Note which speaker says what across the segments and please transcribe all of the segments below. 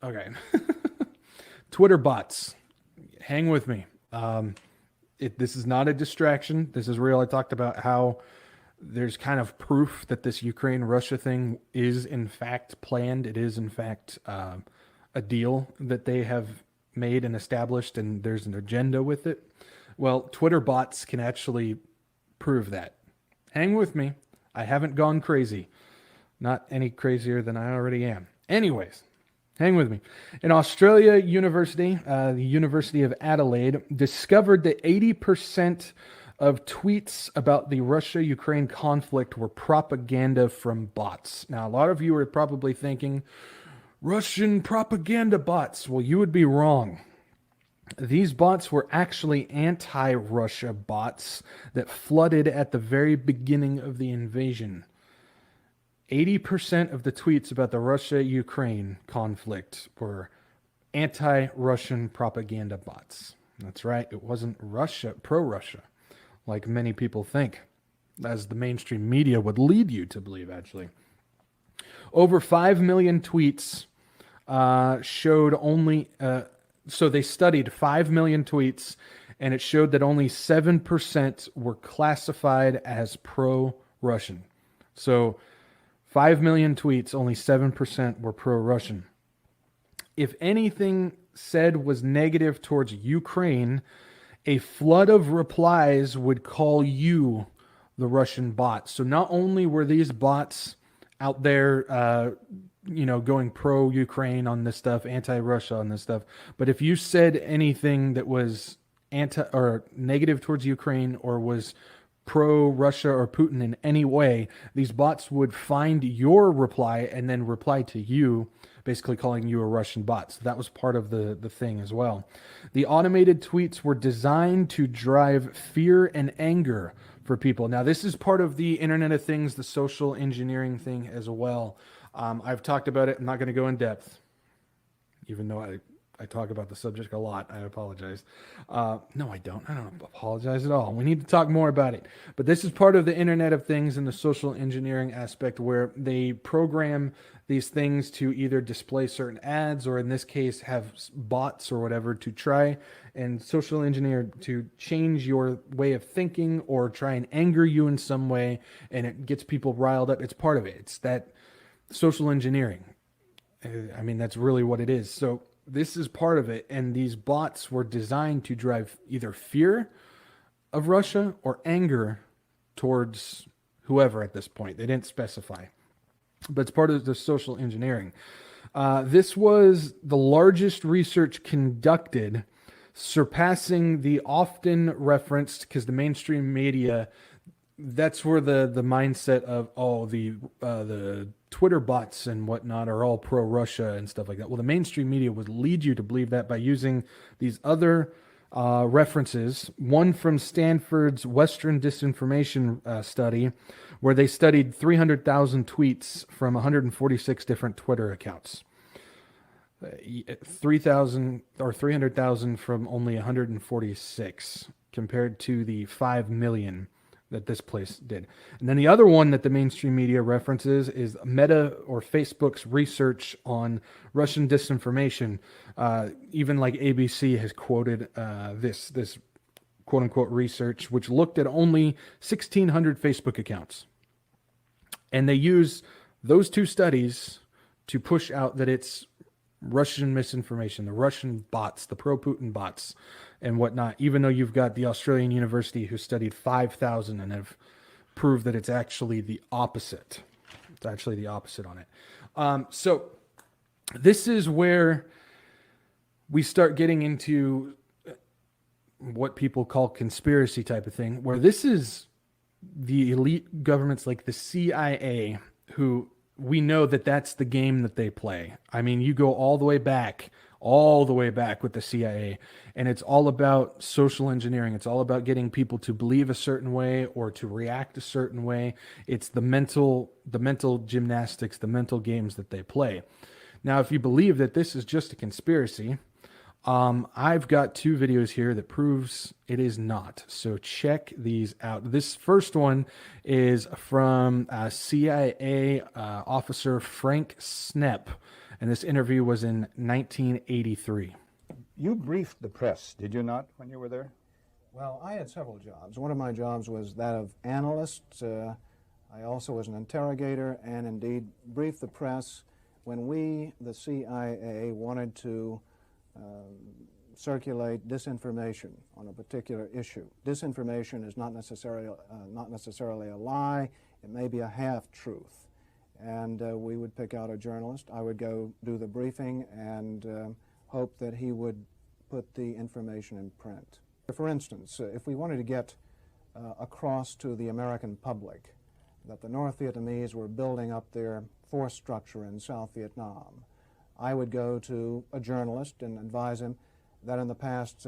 Speaker 1: Okay. Twitter bots. Hang with me. This is not a distraction. This is real. I talked about how there's kind of proof that this Ukraine Russia thing is in fact planned. It is in fact a deal that they have made and established, and there's an agenda with it. Well, Twitter bots can actually prove that. Hang with me. I haven't gone crazy. Not any crazier than I already am. Anyways, hang with me. An Australia university, the University of Adelaide, discovered that 80% of tweets about the Russia-Ukraine conflict were propaganda from bots. Now, a lot of you are probably thinking, Russian propaganda bots. Well, you would be wrong. These bots were actually anti-Russia bots that flooded at the very beginning of the invasion. 80% of the tweets about the Russia-Ukraine conflict were anti-Russian propaganda bots. That's right, it wasn't Russia, pro-Russia, like many people think, as the mainstream media would lead you to believe, actually. Over 5 million tweets showed only... So they studied 5 million tweets, and it showed that only 7% were classified as pro-Russian. So 5 million tweets, only 7% were pro-Russian. If anything said was negative towards Ukraine, a flood of replies would call you the Russian bot. So not only were these bots out there, going pro-Ukraine on this stuff, anti-Russia on this stuff, but if you said anything that was anti or negative towards Ukraine or was pro-Russia or Putin in any way, these bots would find your reply and then reply to you, basically calling you a Russian bot. So that was part of the thing as well. The automated tweets were designed to drive fear and anger for people. Now, this is part of the Internet of Things, the social engineering thing as well. I've talked about it. I'm not going to go in depth, even though I talk about the subject a lot. I apologize. No, I don't. I don't apologize at all. We need to talk more about it. But this is part of the Internet of Things and the social engineering aspect where they program these things to either display certain ads or in this case have bots or whatever to try and social engineer to change your way of thinking or try and anger you in some way, and it gets people riled up. It's part of it. It's that social engineering. I mean, that's really what it is. So this is part of it, and these bots were designed to drive either fear of Russia or anger towards whoever at this point. They didn't specify, but it's part of the social engineering. This was the largest research conducted, surpassing the often referenced, because the mainstream media, that's where the mindset of, the Twitter bots and whatnot are all pro-Russia and stuff like that. Well, the mainstream media would lead you to believe that by using these other references. One from Stanford's Western Disinformation Study, where they studied 300,000 tweets from 146 different Twitter accounts. 300,000 from only 146 compared to the 5 million that this place did. And then the other one that the mainstream media references is Meta or Facebook's research on Russian disinformation. Even like ABC has quoted this quote unquote research, which looked at only 1,600 Facebook accounts. And they use those two studies to push out that it's Russian misinformation, the Russian bots, the pro-Putin bots and whatnot, even though you've got the Australian university who studied 5,000 and have proved that it's actually the opposite. It's actually the opposite on it. So this is where we start getting into what people call conspiracy type of thing, where this is the elite governments like the CIA, who we know that that's the game that they play. I mean, you go all the way back with the CIA, and it's all about social engineering. It's all about getting people to believe a certain way or to react a certain way. It's the mental gymnastics, the mental games that they play. Now, if you believe that this is just a conspiracy, I've got two videos here that proves it is not. So check these out. This first one is from CIA officer Frank Snepp, and this interview was in 1983.
Speaker 2: You briefed the press, did you not, when you were there?
Speaker 3: Well, I had several jobs. One of my jobs was that of analyst. I also was an interrogator and indeed briefed the press when we, the CIA, wanted to circulate disinformation on a particular issue. Disinformation is not necessarily a lie. It may be a half-truth. And we would pick out a journalist. I would go do the briefing and hope that he would put the information in print. For instance, if we wanted to get across to the American public that the North Vietnamese were building up their force structure in South Vietnam, I would go to a journalist and advise him that in the past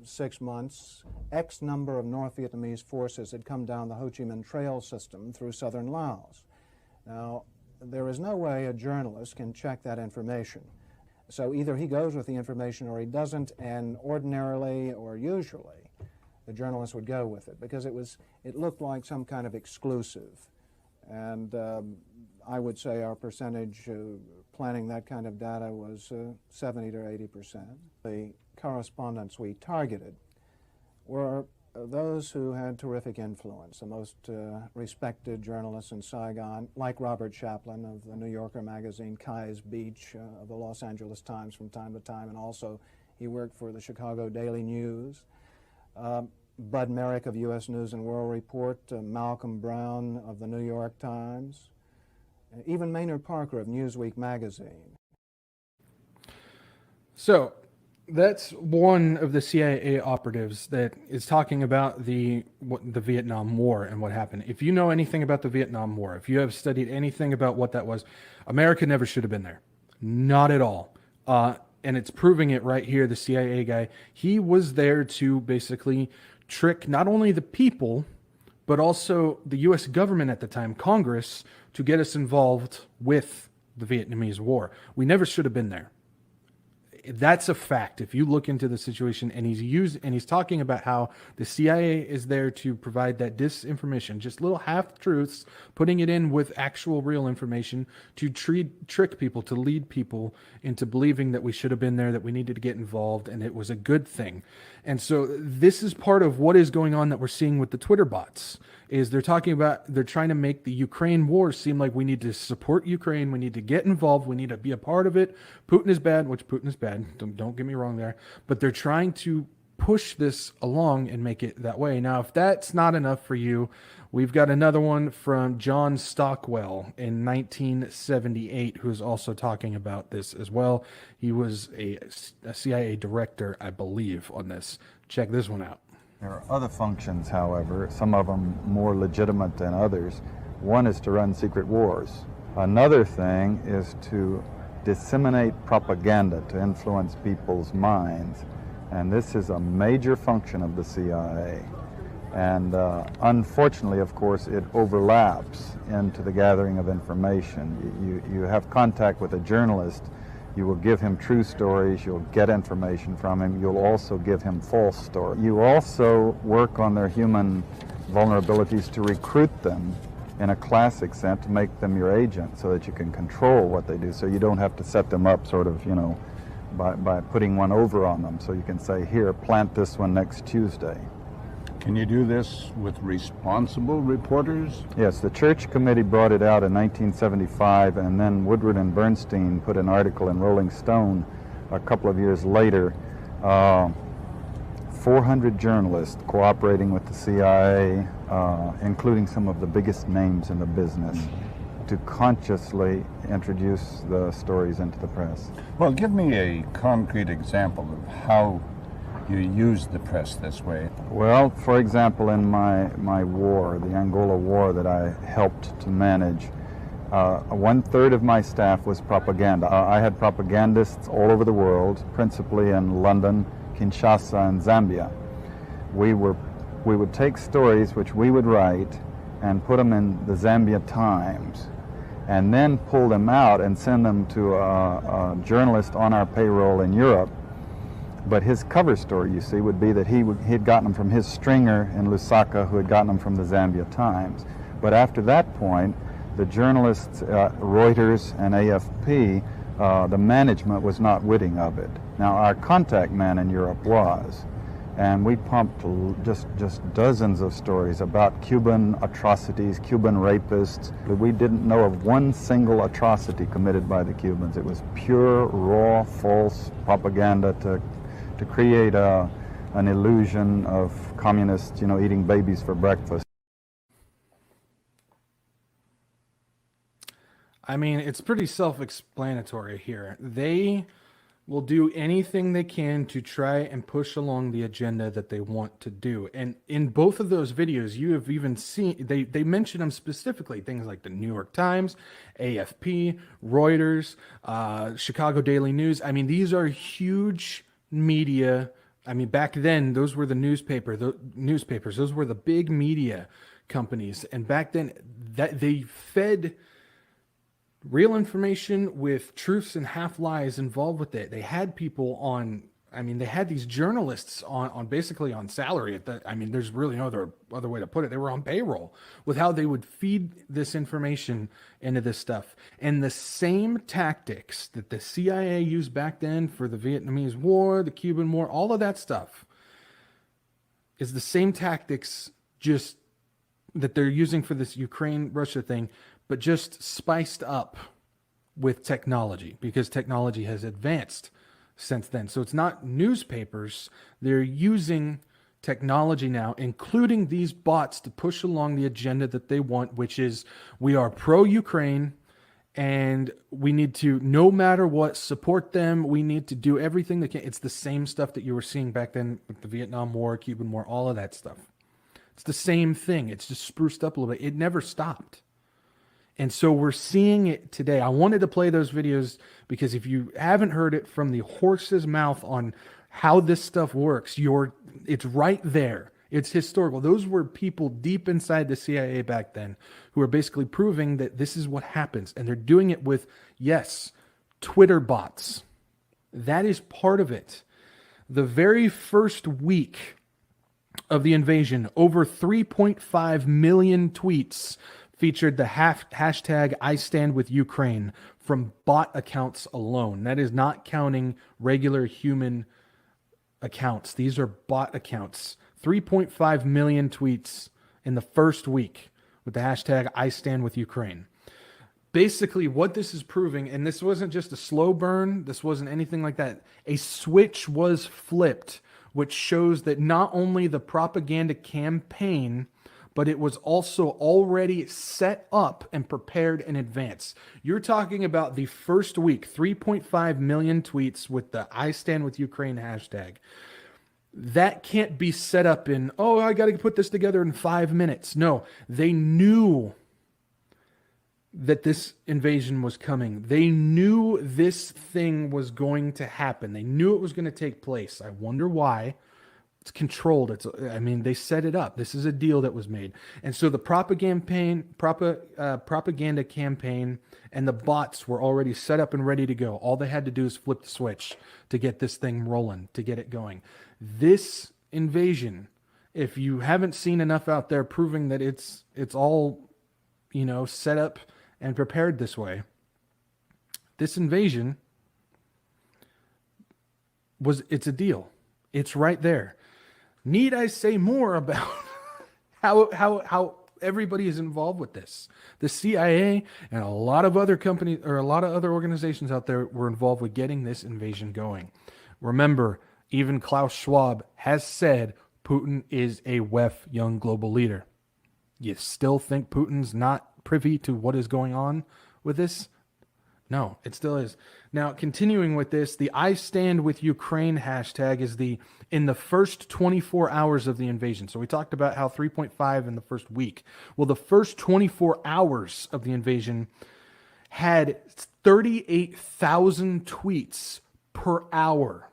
Speaker 3: 6 months, X number of North Vietnamese forces had come down the Ho Chi Minh Trail system through southern Laos. Now, there is no way a journalist can check that information. So either he goes with the information or he doesn't, and ordinarily or usually the journalist would go with it because it looked like some kind of exclusive. And I would say our percentage planning that kind of data was 70 to 80%. The correspondents we targeted were those who had terrific influence, the most respected journalists in Saigon, like Robert Chaplin of the New Yorker magazine, Kai's Beach of the Los Angeles Times from time to time, and also he worked for the Chicago Daily News. Bud Merrick of U.S. News and World Report, Malcolm Brown of the New York Times, even Maynard Parker of Newsweek magazine.
Speaker 1: So that's one of the CIA operatives that is talking about the Vietnam War and what happened. If you know anything about the Vietnam War, if you have studied anything about what that was, America never should have been there. Not at all. And it's proving it right here, the CIA guy. He was there to basically trick not only the people, but also the U.S. government at the time, Congress, to get us involved with the Vietnamese War. We never should have been there. That's a fact. If you look into the situation, and he's talking about how the CIA is there to provide that disinformation, just little half-truths, putting it in with actual real information to trick people, to lead people into believing that we should have been there, that we needed to get involved, and it was a good thing. And so this is part of what is going on that we're seeing with the Twitter bots, is they're trying to make the Ukraine war seem like we need to support Ukraine, we need to get involved, we need to be a part of it. Putin is bad, which Putin is bad, don't get me wrong there, but they're trying to push this along and make it that way. Now, if that's not enough for you, we've got another one from John Stockwell in 1978, who's also talking about this as well. He was a CIA director, I believe, on this. Check this one out.
Speaker 4: There are other functions, however, some of them more legitimate than others. One is to run secret wars. Another thing is to disseminate propaganda to influence people's minds. And this is a major function of the CIA. And unfortunately, of course, it overlaps into the gathering of information. You have contact with a journalist, you will give him true stories, you'll get information from him, you'll also give him false stories. You also work on their human vulnerabilities to recruit them in a classic sense, to make them your agent so that you can control what they do, so you don't have to set them up sort of, you know, by putting one over on them. So you can say, here, plant this one next Tuesday.
Speaker 2: Can you do this with responsible reporters?
Speaker 4: Yes, the Church Committee brought it out in 1975, and then Woodward and Bernstein put an article in Rolling Stone a couple of years later. 400 journalists cooperating with the CIA, including some of the biggest names in the business, to consciously introduce the stories into the press.
Speaker 2: Well, give me a concrete example of how you use the press this way.
Speaker 4: Well, for example, in my war, the Angola War that I helped to manage, 1/3 of my staff was propaganda. I had propagandists all over the world, principally in London, Kinshasa, and Zambia. We would take stories which we would write and put them in the Zambia Times, and then pull them out and send them to a journalist on our payroll in Europe. But his cover story, you see, would be that he had gotten them from his stringer in Lusaka, who had gotten them from the Zambia Times. But after that point, the journalists, Reuters and AFP, the management was not witting of it. Now, our contact man in Europe was, and we pumped just dozens of stories about Cuban atrocities, Cuban rapists. We didn't know of one single atrocity committed by the Cubans. It was pure, raw, false propaganda to create an illusion of communists, eating babies for breakfast.
Speaker 1: I mean, it's pretty self-explanatory here. They will do anything they can to try and push along the agenda that they want to do. And in both of those videos, you have even seen, they mention them specifically, things like the New York Times, AFP, Reuters, Chicago Daily News. I mean, these are huge media. I mean, back then, those were the newspapers. Those were the big media companies. And back then, that they fed real information with truths and half lies involved with it. They had people on, I mean, they had these journalists on basically on salary. I mean, there's really no other way to put it. They were on payroll with how they would feed this information into this stuff. And the same tactics that the CIA used back then for the Vietnamese War, the Cuban War, all of that stuff is the same tactics just that they're using for this Ukraine-Russia thing, but just spiced up with technology, because technology has advanced since then. So it's not newspapers. They're using technology now, including these bots, to push along the agenda that they want, which is we are pro-Ukraine and we need to, no matter what, support them. We need to do everything they can. It's the same stuff that you were seeing back then with the Vietnam War, Cuban War, all of that stuff. It's the same thing. It's just spruced up a little bit. It never stopped. And so we're seeing it today. I wanted to play those videos because if you haven't heard it from the horse's mouth on how this stuff works, it's right there. It's historical. Those were people deep inside the CIA back then who are basically proving that this is what happens. And they're doing it with, yes, Twitter bots. That is part of it. The very first week of the invasion, over 3.5 million tweets featured the hashtag I stand with Ukraine from bot accounts alone. That is not counting regular human accounts. These are bot accounts. 3.5 million tweets in the first week with the hashtag I stand with Ukraine. Basically what this is proving, and this wasn't just a slow burn, this wasn't anything like that. A switch was flipped, which shows that not only the propaganda campaign, but it was also already set up and prepared in advance. You're talking about the first week, 3.5 million tweets with the I stand with Ukraine hashtag. That can't be set up in, oh, I got to put this together in 5 minutes. No, they knew that this invasion was coming. They knew this thing was going to happen. They knew it was going to take place. I wonder why. It's controlled. They set it up. This is a deal that was made. And so the propaganda campaign and the bots were already set up and ready to go. All they had to do is flip the switch to get this thing rolling, to get it going. This invasion, if you haven't seen enough out there proving that it's all, set up and prepared this way, this invasion it's a deal. It's right there. Need I say more about how everybody is involved with this? The CIA and a lot of other companies or a lot of other organizations out there were involved with getting this invasion going. Remember, even Klaus Schwab has said Putin is a WEF young global leader. You still think Putin's not privy to what is going on with this? No, it still is. Now, continuing with this, the I stand with Ukraine hashtag is in the first 24 hours of the invasion. So we talked about how 3.5 in the first week. Well, the first 24 hours of the invasion had 38,000 tweets per hour.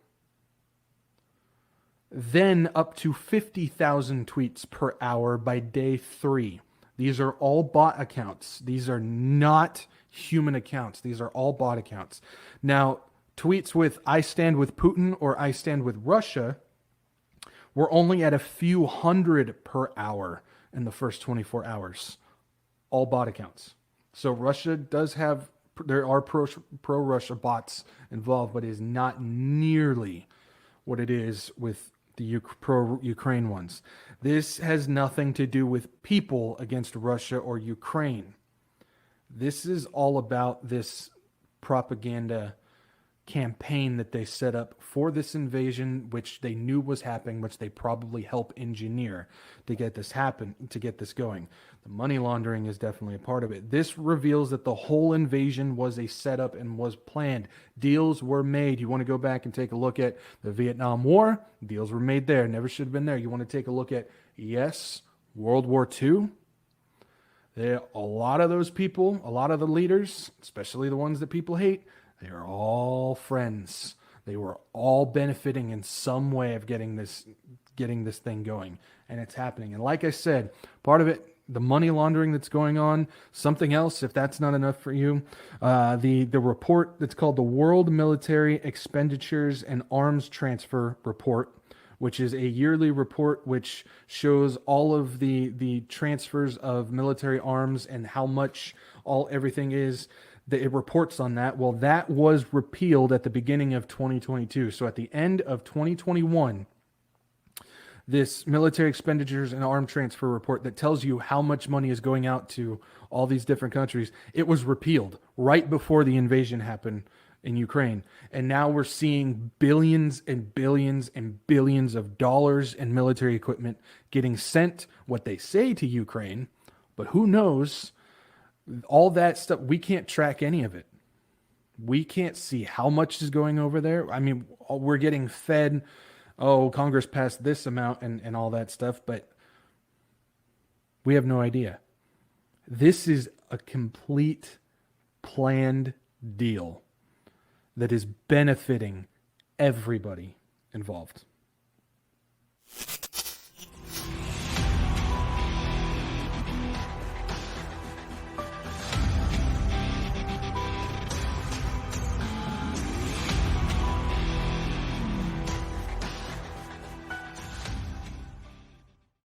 Speaker 1: Then up to 50,000 tweets per hour by day 3. These are all bot accounts. These are not human accounts. These are all bot accounts. Now, tweets with I stand with Putin or I stand with Russia were only at a few hundred per hour in the first 24 hours. All bot accounts. So Russia does have pro-Russia bots involved, but it is not nearly what it is with the pro-Ukraine ones. This has nothing to do with people against Russia or Ukraine. This is all about this propaganda campaign that they set up for this invasion, which they knew was happening, which they probably helped engineer to get this going. The money laundering is definitely a part of it. This reveals that the whole invasion was a setup and was planned. Deals were made. You want to go back and take a look at the Vietnam War? Deals were made there. Never should have been there. You want to take a look at, yes, World War II? A lot of those people, a lot of the leaders, especially the ones that people hate, they are all friends. They were all benefiting in some way of getting this thing going, and it's happening. And like I said, part of it, the money laundering that's going on. Something else, if that's not enough for you, the report that's called the World Military Expenditures and Arms Transfer Report, which is a yearly report which shows all of the transfers of military arms and how much everything is. It reports on that. Well, that was repealed at the beginning of 2022. So at the end of 2021, this military expenditures and arm transfer report that tells you how much money is going out to all these different countries, it was repealed right before the invasion happened in Ukraine. And now we're seeing billions and billions and billions of dollars in military equipment getting sent, what they say, to Ukraine. But who knows? All that stuff, we can't track any of it. We can't see how much is going over there. I mean, we're getting fed, oh, Congress passed this amount and all that stuff, but we have no idea. This is a complete planned deal that is benefiting everybody involved.